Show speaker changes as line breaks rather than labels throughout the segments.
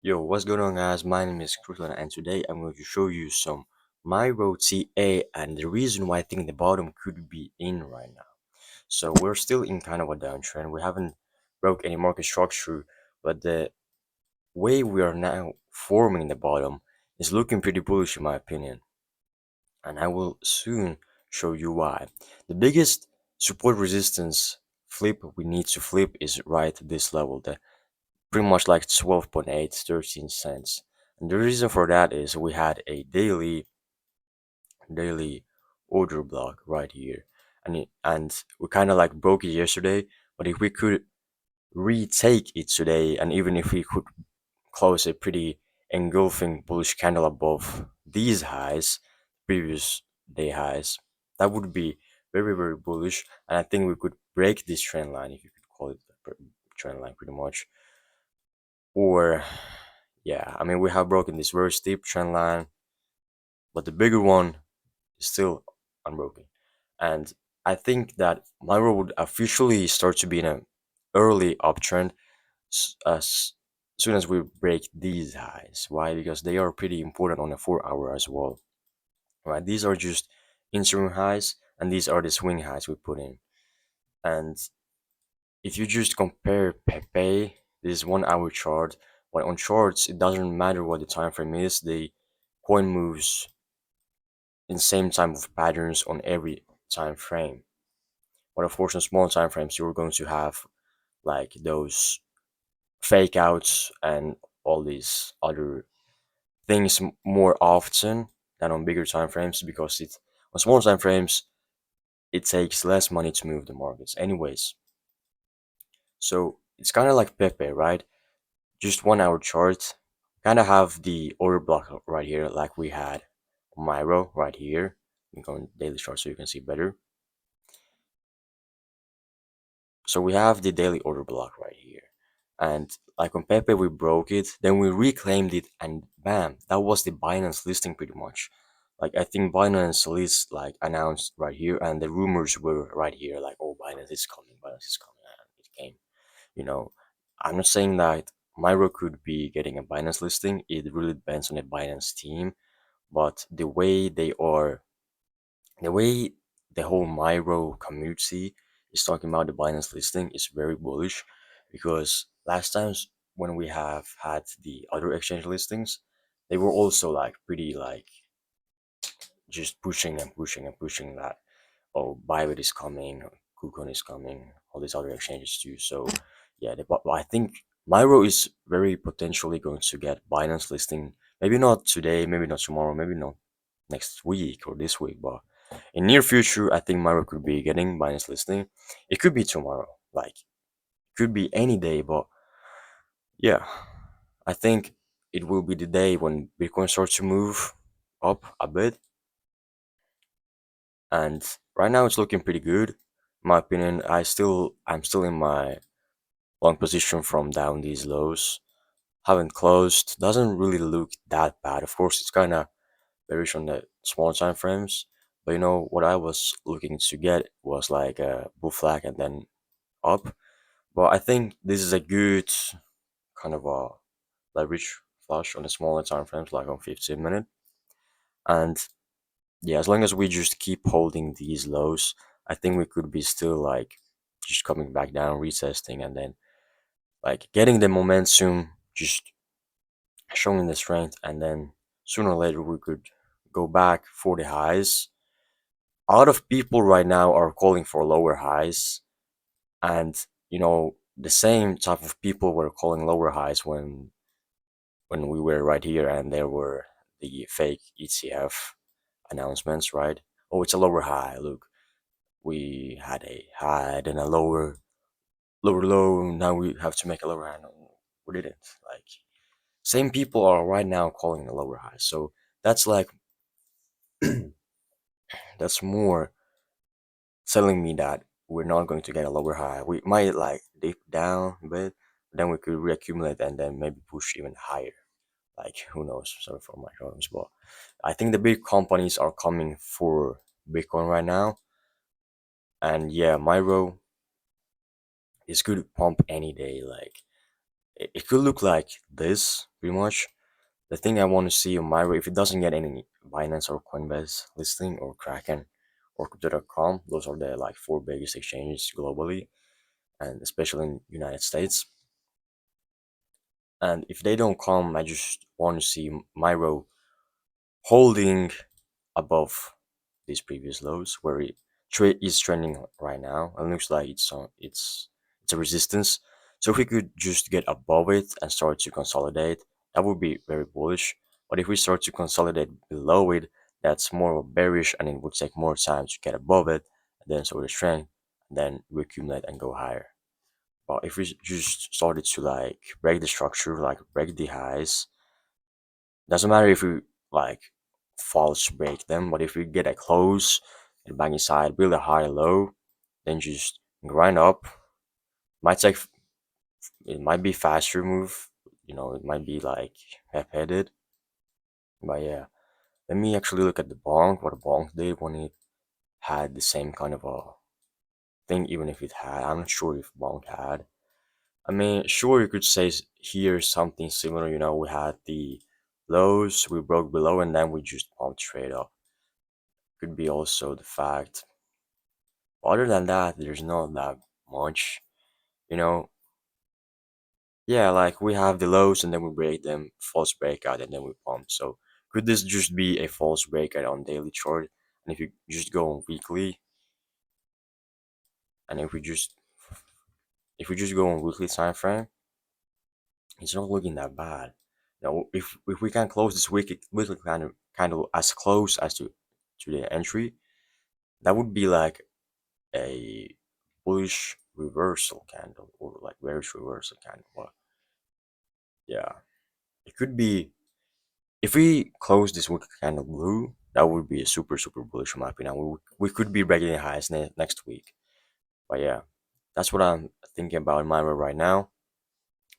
Yo, what's going on, guys? My name is Krutlan, and today I'm going to show you some MYRO TA and the reason why I think the bottom could be in right now. So we're still in kind of a downtrend. We haven't broke any market structure, but the way we are now forming the bottom is looking pretty bullish in my opinion, and I will soon show you why. The biggest support resistance flip we need to flip is right at this level, the pretty much like 12.8 13 cents, and the reason for that is we had a daily order block right here, and we kind of like broke it yesterday, but if we could retake it today, and even if we could close a pretty engulfing bullish candle above these highs, previous day highs, that would be very bullish, and I think we could break this trend line, if you could call it a trend line, pretty much. Or yeah, I mean, we have broken this very steep trend line, but the bigger one is still unbroken. And I think that MYRO would officially start to be in an early uptrend as soon as we break these highs. Why? Because they are pretty important on a 4 hour as well. Right? These are just interim highs, and these are the swing highs we put in. And if you just compare Pepe, this 1 hour chart, but on charts it doesn't matter what the time frame is, the coin moves in same type of patterns on every time frame. But of course, on small time frames, you're going to have like those fake outs and all these other things more often than on bigger time frames, because it on small time frames it takes less money to move the markets anyways. So it's kind of like Pepe, right? Just 1 hour chart, kind of have the order block right here, like we had MYRO right here. I'm going daily chart so you can see better. So we have the daily order block right here, and like on Pepe we broke it, then we reclaimed it, and bam, that was the Binance listing pretty much. Like I think Binance list like announced right here, and the rumors were right here, like, oh, Binance is coming, and it came. You know, I'm not saying that MYRO could be getting a Binance listing. It really depends on the Binance team, but the way the whole MYRO community is talking about the Binance listing is very bullish, because last times when we have had the other exchange listings, they were also like pretty like just pushing that, oh, Bybit is coming, KuCoin is coming, all these other exchanges too. So yeah, but I think MYRO is very potentially going to get Binance listing. Maybe not today, maybe not tomorrow, maybe not next week or this week, but in near future, I think MYRO could be getting Binance listing. It could be tomorrow, like could be any day, but yeah, I think it will be the day when Bitcoin starts to move up a bit, and right now it's looking pretty good. In my opinion, I'm still in my long position from down these lows. Haven't closed. Doesn't really look that bad. Of course, it's kind of bearish on the small time frames. But you know what I was looking to get was like a bull flag and then up. But I think this is a good kind of a leverage flush on the smaller time frames, like on 15 minute. And yeah, as long as we just keep holding these lows, I think we could be still like just coming back down, retesting, and then like getting the momentum, just showing the strength, and then sooner or later we could go back for the highs. A lot of people right now are calling for lower highs, and the same type of people were calling lower highs when we were right here, and there were the fake ETF announcements, right? Oh, it's a lower high. Look, we had a high, then a lower low. Now we have to make a lower high. No, we didn't. Like, same people are right now calling a lower high. So that's like that's more telling me that we're not going to get a lower high. We might like dip down a bit, then we could reaccumulate and then maybe push even higher. Like, who knows? Sorry for my terms, but I think the big companies are coming for Bitcoin right now, and yeah, MYRO is good to pump any day. Like, It could look like this pretty much. The thing I want to see on MYRO, if it doesn't get any Binance or Coinbase listing or Kraken or Crypto.com, those are the like four biggest exchanges globally and especially in United States. And if they don't come, I just want to see MYRO holding above these previous lows where it is trending right now. It looks like it's a resistance. So if we could just get above it and start to consolidate, that would be very bullish. But if we start to consolidate below it, that's more of a bearish, and it would take more time to get above it, and then sort of strength, and then we accumulate and go higher. But if we just started to like break the structure, like break the highs, doesn't matter if we like false break them, but if we get a close and back inside, build a high low, then just grind up. Might take it might be faster move, it might be like half headed. But yeah, let me actually look at the bonk, what the bonk did when it had the same kind of a thing, even if it had. I'm not sure if bonk had. I mean, sure, you could say here something similar. We had the lows, we broke below, and then we just pumped straight up. Could be also the fact. Other than that, there's not that much. You know, yeah, like we have the lows and then we break them, false breakout, and then we pump. So could this just be a false breakout on daily chart? And if you just go on weekly, and if we just go on weekly time frame, it's not looking that bad. If we can close this weekly kind of as close as to the entry, that would be like a bullish reversal candle or like bearish reversal candle. But yeah, it could be if we close this weekly candle blue, that would be a super super bullish in my opinion. We could be breaking the highs next week. But yeah, that's what I'm thinking about in my right now.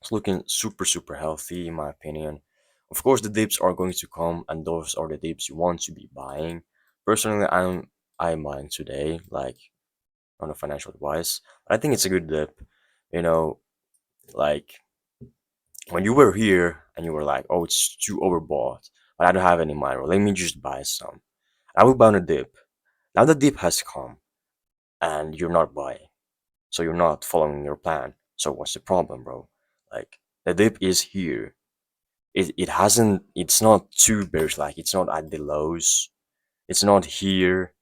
It's looking super, super healthy in my opinion. Of course, the dips are going to come, and those are the dips you want to be buying. Personally, I'm buying today, like on a financial advice. I think it's a good dip. You know, like when you were here and you were like, "Oh, it's too overbought," but I don't have any MYRO. Let me just buy some. I will buy on a dip. Now the dip has come, and you're not buying, so you're not following your plan. So what's the problem, bro? Like the dip is here. It's not too bearish, like it's not at the lows, it's not here.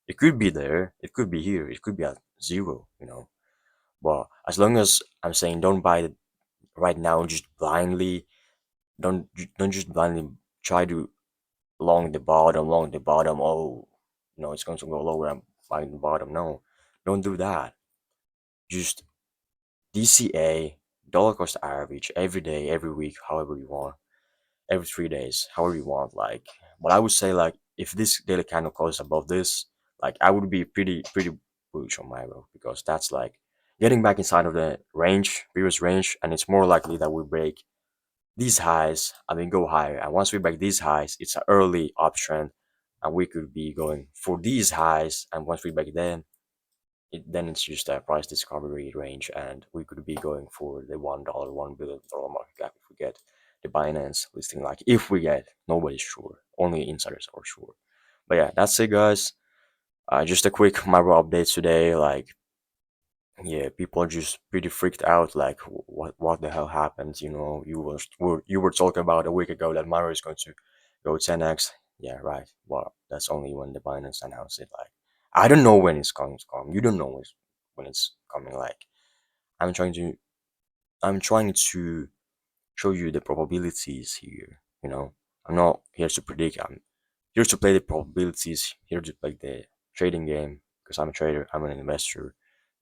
It could be there, it could be here, it could be at zero. But as long as I'm saying don't buy it right now just blindly, don't just blindly try to long the bottom. Oh, it's going to go lower, I'm buying the bottom. No, don't do that. Just DCA, dollar cost average, every day, every week, however you want, every 3 days, however you want. Like, but I would say like if this daily candle closes above this, like I would be pretty bullish on MYRO because that's like getting back inside of the range, previous range, and it's more likely that we break these highs. I mean, go higher. And once we break these highs, it's an early uptrend, and we could be going for these highs. And once we break them, then it's just a price discovery range, and we could be going for the $1 billion market cap if we get the Binance listing. Like if we get, nobody's sure, only insiders are sure. But yeah, that's it, guys. Just a quick macro update today. Like, yeah, people are just pretty freaked out. Like, what the hell happened? You were talking about a week ago that MYRO is going to go 10x. Yeah, right. Well, that's only when the Binance announced it. Like, I don't know when it's going to come. You don't know when it's coming. Like, I'm trying to I'm trying to show you the probabilities here. I'm not here to predict. I'm here to play the probabilities. Here to play the trading game because I'm a trader. I'm an investor.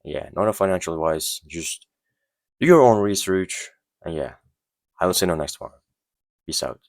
Yeah, not a financial advice. Just do your own research. And yeah, I will see you on the next one. Peace out.